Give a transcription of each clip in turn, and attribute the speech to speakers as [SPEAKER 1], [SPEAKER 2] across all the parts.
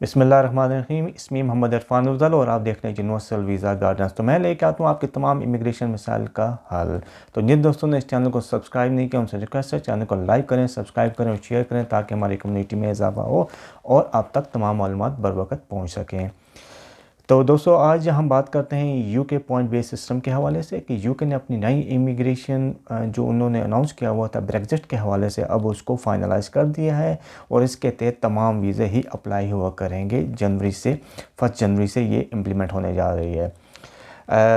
[SPEAKER 1] बिस्मिल्लाहिर्रहमानिर्रहीम। इसमें मोहम्मद इरफान अफजल और आप देख रहे हैं यूनिवर्सल वीज़ा गाइडेंस। तो मैं लेके आता हूँ आपके तमाम इमिग्रेशन मसाइल का हल। तो जिन दोस्तों ने इस चैनल को सब्सक्राइब नहीं किया उनसे रिक्वेस्ट है चैनल को लाइक करें, सब्सक्राइब करें और शेयर करें ताकि हमारी कम्युनिटी में इजाफा हो और आप तक तमाम मालूमात बर वक्त पहुँच सकें। तो दोस्तों आज हम बात करते हैं यूके पॉइंट बेस सिस्टम के हवाले से कि यूके ने अपनी नई इमिग्रेशन जो उन्होंने अनाउंस किया हुआ था ब्रेग्जिट के हवाले से अब उसको फाइनलाइज कर दिया है और इसके तहत तमाम वीज़े ही अप्लाई हुआ करेंगे। 1 जनवरी से ये इम्प्लीमेंट होने जा रही है।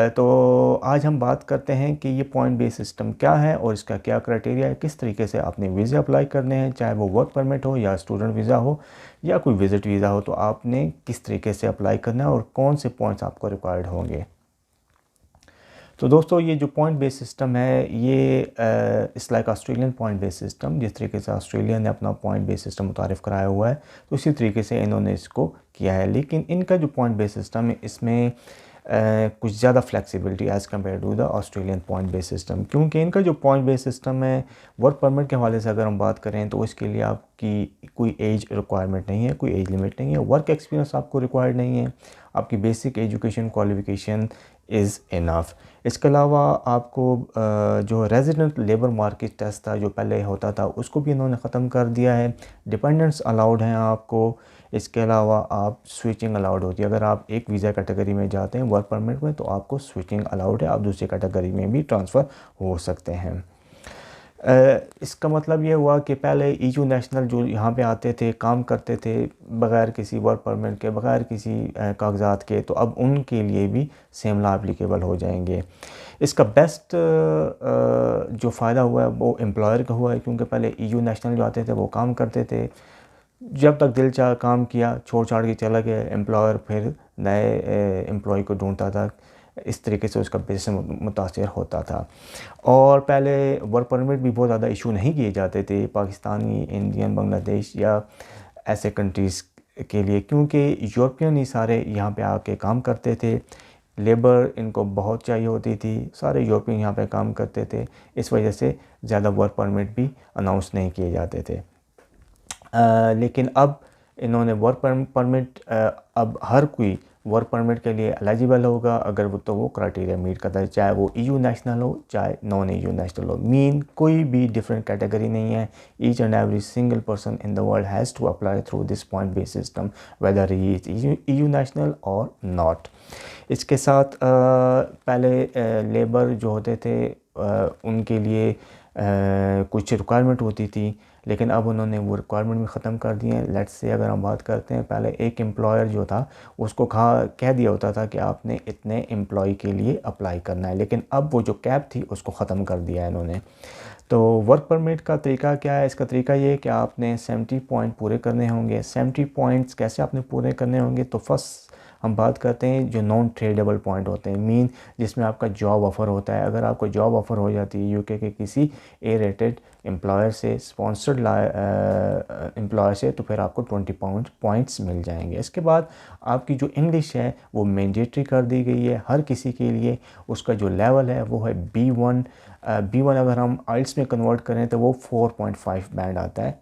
[SPEAKER 1] तो आज हम बात करते हैं कि ये पॉइंट बेस सिस्टम क्या है और इसका क्या क्राइटेरिया है, किस तरीके से आपने वीज़ा अप्लाई करने हैं, चाहे वो वर्क परमिट हो या स्टूडेंट वीज़ा हो या कोई विज़िट वीज़ा हो, तो आपने किस तरीके से अप्लाई करना है और कौन से पॉइंट्स आपको रिक्वायर्ड होंगे। तो दोस्तों ये जो पॉइंट बेस सिस्टम है ये इस like Australian point base system, जिस तरीके से ऑस्ट्रेलिया ने अपना पॉइंट बेस सिस्टम मुतारिफ़ कराया हुआ है तो इसी तरीके से इन्होंने इसको किया है। लेकिन इनका जो पॉइंट बेस सिस्टम है इसमें कुछ ज़्यादा flexibility as compare to the Australian point base system, क्योंकि इनका जो पॉइंट बेस सिस्टम है वर्क परमिट के हवाले से अगर हम बात करें तो इसके लिए आपकी कोई एज रिक्वायरमेंट नहीं है, कोई एज लिमिट नहीं है, वर्क एक्सपीरियंस आपको रिक्वायर्ड नहीं है, आपकी basic education qualification is enough. इसके अलावा आपको जो रेजिडेंट लेबर मार्केट टेस्ट था जो पहले होता था उसको भी इन्होंने ख़त्म कर दिया है। डिपेंडेंट्स अलाउड हैं आपको। इसके अलावा आप स्विचिंग अलाउड होती है। अगर आप एक वीज़ा कैटेगरी में जाते हैं वर्क परमिट में तो आपको स्विचिंग अलाउड है, आप दूसरी कैटेगरी में भी ट्रांसफ़र हो सकते हैं। इसका मतलब ये हुआ कि पहले ईयू नेशनल जो यहाँ पे आते थे काम करते थे बग़ैर किसी वर्क परमिट के, बग़ैर किसी कागजात के, तो अब उनके लिए भी सेम लॉ एप्लीकेबल हो जाएंगे। इसका बेस्ट जो फ़ायदा हुआ है वो एम्प्लॉयर का हुआ है, क्योंकि पहले ईयू नेशनल जो आते थे वो काम करते थे, जब तक दिल चाह काम किया, छोड़ छाड़ के चला गया, एम्प्लॉयर फिर नए एम्प्लॉय को ढूंढता था। इस तरीके से उसका बिजनेस मुतासर होता था। और पहले वर्क परमिट भी बहुत ज़्यादा इशू नहीं किए जाते थे पाकिस्तानी, इंडियन, बांग्लादेश या ऐसे कंट्रीज़ के लिए, क्योंकि यूरोपियन ही सारे यहाँ पे आके काम करते थे, लेबर इनको बहुत चाहिए होती थी, सारे यूरोपियन यहाँ पे काम करते थे, इस वजह से ज़्यादा वर्क परमिट भी अनाउंस नहीं किए जाते थे। लेकिन अब इन्होंने वर्क परमिट अब हर कोई वर्क परमिट के लिए एलिजिबल होगा अगर वो तो वो क्राइटेरिया मीट करता है, चाहे वो ईयू नेशनल हो चाहे नॉन ईयू नेशनल हो। मीन कोई भी डिफरेंट कैटेगरी नहीं है। Each and every single person in the world has to apply through this point base system whether he is EU national और नॉट। इसके साथ पहले लेबर जो होते थे उनके लिए कुछ रिक्वायरमेंट होती थी, लेकिन अब उन्होंने वो रिक्वायरमेंट भी ख़त्म कर दी है। लेट्स से अगर हम बात करते हैं, पहले एक एम्प्लॉयर जो था उसको कह दिया होता था कि आपने इतने एम्प्लॉय के लिए अप्लाई करना है, लेकिन अब वो जो कैप थी उसको ख़त्म कर दिया है इन्होंने। तो वर्क परमिट का तरीका क्या है? इसका तरीका ये है कि आपने 70 पॉइंट पूरे करने होंगे। 70 पॉइंट्स कैसे आपने पूरे करने होंगे? तो फर्स्ट हम बात करते हैं जो नॉन ट्रेडेबल पॉइंट होते हैं, मीन जिसमें आपका जॉब ऑफ़र होता है। अगर आपको जॉब ऑफ़र हो जाती है यूके के किसी ए रेटेड एम्प्लॉयर से, स्पॉन्सर्ड एम्प्लॉयर से, तो फिर आपको 20 पॉइंट्स मिल जाएंगे। इसके बाद आपकी जो इंग्लिश है वो मैंडेटरी कर दी गई है हर किसी के लिए। उसका जो लेवल है वो है B1। B1 अगर हम आइल्स में कन्वर्ट करें तो वो 4.5 बैंड आता है,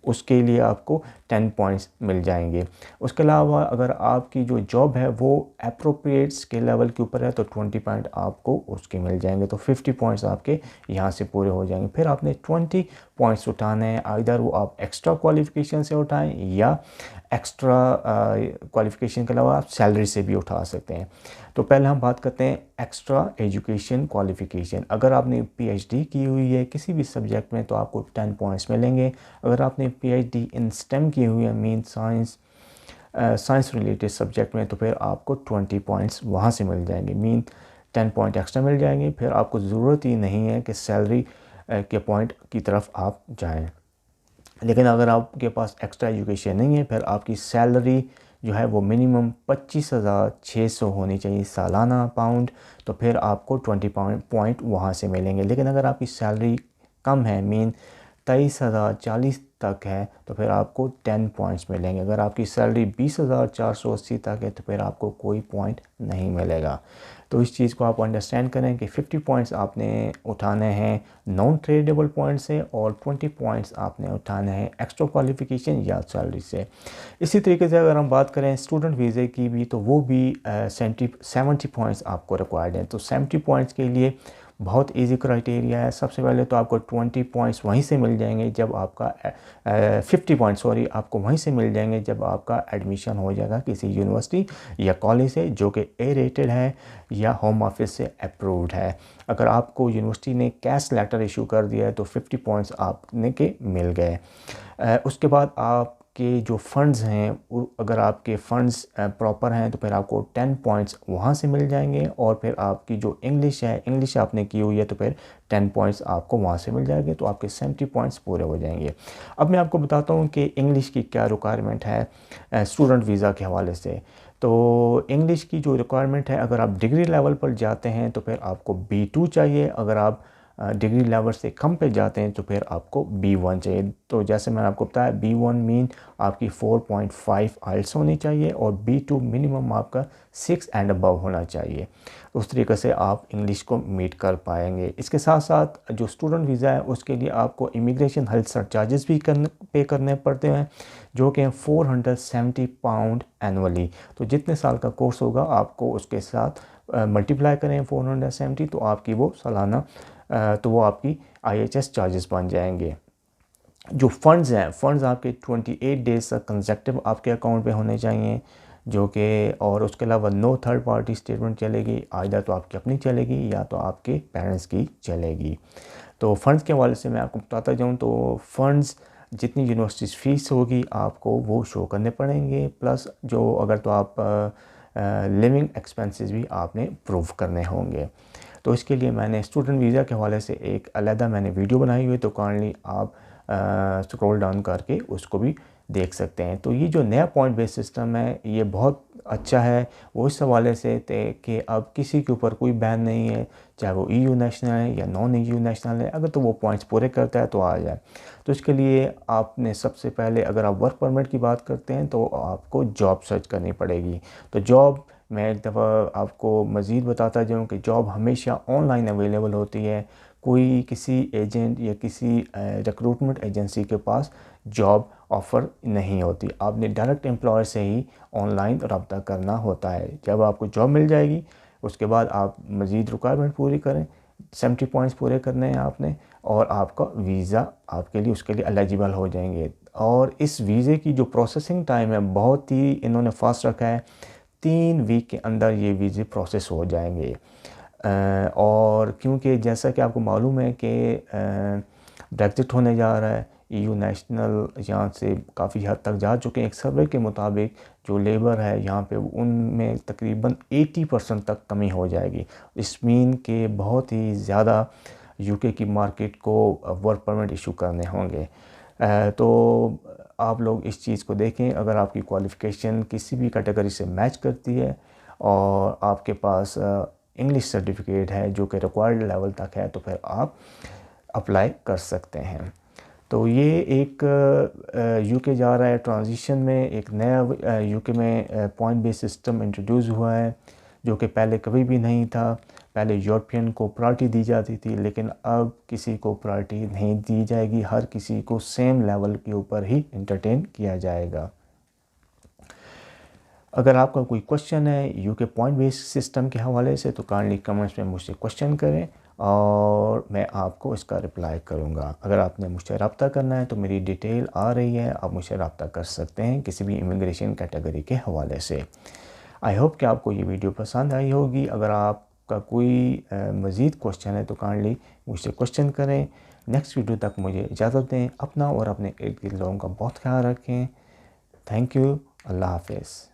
[SPEAKER 1] उसके लिए आपको 10 पॉइंट्स मिल जाएंगे। उसके अलावा अगर आपकी जो जॉब है वो अप्रोप्रिएट स्किल लेवल के ऊपर है तो 20 पॉइंट आपको उसके मिल जाएंगे, तो 50 पॉइंट्स आपके यहाँ से पूरे हो जाएंगे। फिर आपने 20 पॉइंट्स उठाने हैं, आइदर वो आप एक्स्ट्रा क्वालिफिकेशन से उठाएं या एक्स्ट्रा क्वालिफिकेशन के अलावा आप सैलरी से भी उठा सकते हैं। तो पहले हम बात करते हैं एक्स्ट्रा एजुकेशन क्वालिफिकेशन। अगर आपने PhD की हुई है किसी भी सब्जेक्ट में तो आपको 10 पॉइंट्स मिलेंगे। अगर आपने PhD इन स्टेम की हुई है, मीन साइंस रिलेटेड सब्जेक्ट में, तो फिर आपको 20 पॉइंट्स वहाँ से मिल जाएंगे, मीन 10 पॉइंट एक्स्ट्रा मिल जाएंगे। फिर आपको ज़रूरत ही नहीं है कि सैलरी के पॉइंट की तरफ आप जाएं। लेकिन अगर आपके पास एक्स्ट्रा एजुकेशन नहीं है फिर आपकी सैलरी जो है वो मिनिमम 25,600 होनी चाहिए सालाना पाउंड, तो फिर आपको 20 पॉइंट वहाँ से मिलेंगे। लेकिन अगर आपकी सैलरी कम है, मीन 23,040 तक है तो फिर आपको 10 पॉइंट्स मिलेंगे। अगर आपकी सैलरी 20,480 तक है तो फिर आपको कोई पॉइंट नहीं मिलेगा। तो इस चीज़ को आप अंडरस्टैंड करें कि 50 पॉइंट्स आपने उठाने हैं नॉन ट्रेडेबल पॉइंट से और 20 पॉइंट्स आपने उठाने हैं एक्स्ट्रा क्वालिफ़िकेशन या सैलरी से। इसी तरीके से अगर हम बात करें स्टूडेंट वीज़े की भी, तो वो भी 70 पॉइंट्स आपको रिक्वायर्ड हैं। तो 70 पॉइंट्स के लिए बहुत इजी क्राइटेरिया है। सबसे पहले तो आपको 20 पॉइंट्स वहीं से मिल जाएंगे जब आपका 50 पॉइंट्स आपको वहीं से मिल जाएंगे जब आपका एडमिशन हो जाएगा किसी यूनिवर्सिटी या कॉलेज से जो कि ए रेटेड है या होम ऑफिस से अप्रूव्ड है। अगर आपको यूनिवर्सिटी ने कैश लेटर इशू कर दिया है तो 50 पॉइंट्स आपने के मिल गए। उसके बाद आपके जो फ़ंड्स हैं अगर आपके फ़ंड्स प्रॉपर हैं तो फिर आपको 10 पॉइंट्स वहाँ से मिल जाएंगे और फिर आपकी जो इंग्लिश है, इंग्लिश आपने की हुई है तो फिर 10 पॉइंट्स आपको वहाँ से मिल जाएंगे, तो आपके 70 पॉइंट्स पूरे हो जाएंगे। अब मैं आपको बताता हूँ कि इंग्लिश की क्या रिक्वायरमेंट है स्टूडेंट वीज़ा के हवाले से। तो इंग्लिश की जो रिक्वायरमेंट है, अगर आप डिग्री लेवल पर जाते हैं तो फिर आपको B2 चाहिए। अगर आप डिग्री लेवल से कम पे जाते हैं तो फिर आपको B1 चाहिए। तो जैसे मैंने आपको बताया B1 मीन आपकी 4.5 आइल्स होनी चाहिए और B2 मिनिमम आपका 6 एंड अबव होना चाहिए। उस तरीके से आप इंग्लिश को मीट कर पाएंगे। इसके साथ साथ जो स्टूडेंट वीज़ा है उसके लिए आपको इमिग्रेशन हेल्थ चार्जेस भी पे करने पड़ते हैं जो कि 470 पाउंड एनुअली। तो जितने साल का कोर्स होगा आपको उसके साथ मल्टीप्लाई करें 470 तो आपकी वो सालाना तो वो आपकी IHS चार्जेस बन जाएंगे। जो फ़ंड्स हैं, फ़ंड्स आपके 28 डेज़ तक कंसेक्टिव आपके अकाउंट पे होने चाहिए जो कि, और उसके अलावा नो थर्ड पार्टी स्टेटमेंट चलेगी, आइदर तो आपकी अपनी चलेगी या तो आपके पेरेंट्स की चलेगी। तो फ़ंड्स के हवाले से मैं आपको बताता जाऊँ तो फ़ंड्स जितनी यूनिवर्सिटी फ़ीस होगी आपको वो शो करने पड़ेंगे, प्लस जो अगर तो आप लिविंग एक्सपेंसेस भी आपने प्रूव करने होंगे। तो इसके लिए मैंने स्टूडेंट वीज़ा के हवाले से एक अलग मैंने वीडियो बनाई हुई है, तो काइंडली आप स्क्रॉल डाउन करके उसको भी देख सकते हैं। तो ये जो नया पॉइंट बेस्ड सिस्टम है ये बहुत अच्छा है वो इस हवाले से कि अब किसी के ऊपर कोई बैन नहीं है, चाहे वो EU नेशनल है या नॉन EU नेशनल है, अगर तो वो पॉइंट्स पूरे करता है तो आ जाए। तो इसके लिए आपने सबसे पहले अगर आप वर्क परमिट की बात करते हैं तो आपको जॉब सर्च करनी पड़ेगी। तो जॉब मैं एक दफ़ा आपको मज़ीद बताता जाऊँ कि जॉब हमेशा ऑनलाइन अवेलेबल होती है। कोई किसी एजेंट या किसी रिक्रूटमेंट एजेंसी के पास जॉब ऑफ़र नहीं होती। आपने डायरेक्ट एम्प्लॉयर से ही ऑनलाइन रब्ता करना होता है। जब आपको जॉब मिल जाएगी उसके बाद आप मज़ीद रिक्वायरमेंट पूरी करें, 70 पॉइंट्स पूरे करने हैं आपने और आपका वीज़ा आपके लिए उसके लिए एलिजिबल हो जाएंगे। और इस वीज़े की जो प्रोसेसिंग टाइम है बहुत ही इन्होंने फास्ट रखा है, 3 वीक के अंदर ये वीज़े प्रोसेस हो जाएंगे। और क्योंकि जैसा कि आपको मालूम है कि ब्रेग्जिट होने जा रहा है, EU नेशनल यहाँ से काफ़ी हद तक जा चुके हैं। एक सर्वे के मुताबिक जो लेबर है यहाँ पे उनमें तकरीबन 80% तक कमी हो जाएगी। इस मीन के बहुत ही ज़्यादा UK की मार्केट को वर्क परमिट इशू करने होंगे। तो आप लोग इस चीज़ को देखें, अगर आपकी क्वालिफ़िकेशन किसी भी कैटेगरी से मैच करती है और आपके पास इंग्लिश सर्टिफिकेट है जो कि रिक्वायर्ड लेवल तक है तो फिर आप अप्लाई कर सकते हैं। तो ये एक UK जा रहा है ट्रांजिशन में, एक नया UK में पॉइंट बेस्ड सिस्टम इंट्रोड्यूस हुआ है जो कि पहले कभी भी नहीं था। पहले यूरोपियन को प्रायोरिटी दी जाती थी लेकिन अब किसी को प्रायोरिटी नहीं दी जाएगी, हर किसी को सेम लेवल के ऊपर ही एंटरटेन किया जाएगा। अगर आपका कोई क्वेश्चन है UK पॉइंट बेस्ड सिस्टम के हवाले से तो काइंडली कमेंट्स में मुझसे क्वेश्चन करें और मैं आपको इसका रिप्लाई करूंगा। अगर आपने मुझसे रब्ता करना है तो मेरी डिटेल आ रही है, आप मुझसे रब्ता कर सकते हैं किसी भी इमिग्रेशन कैटेगरी के हवाले से। आई होप कि आपको ये वीडियो पसंद आई होगी। अगर आपका कोई मज़ीद क्वेश्चन है तो काइंडली मुझसे क्वेश्चन करें। नेक्स्ट वीडियो तक मुझे इजाज़त दें। अपना और अपने इर्द गिर्द लोगों का बहुत ख्याल रखें। Thank you. अल्लाह हाफ़िज़।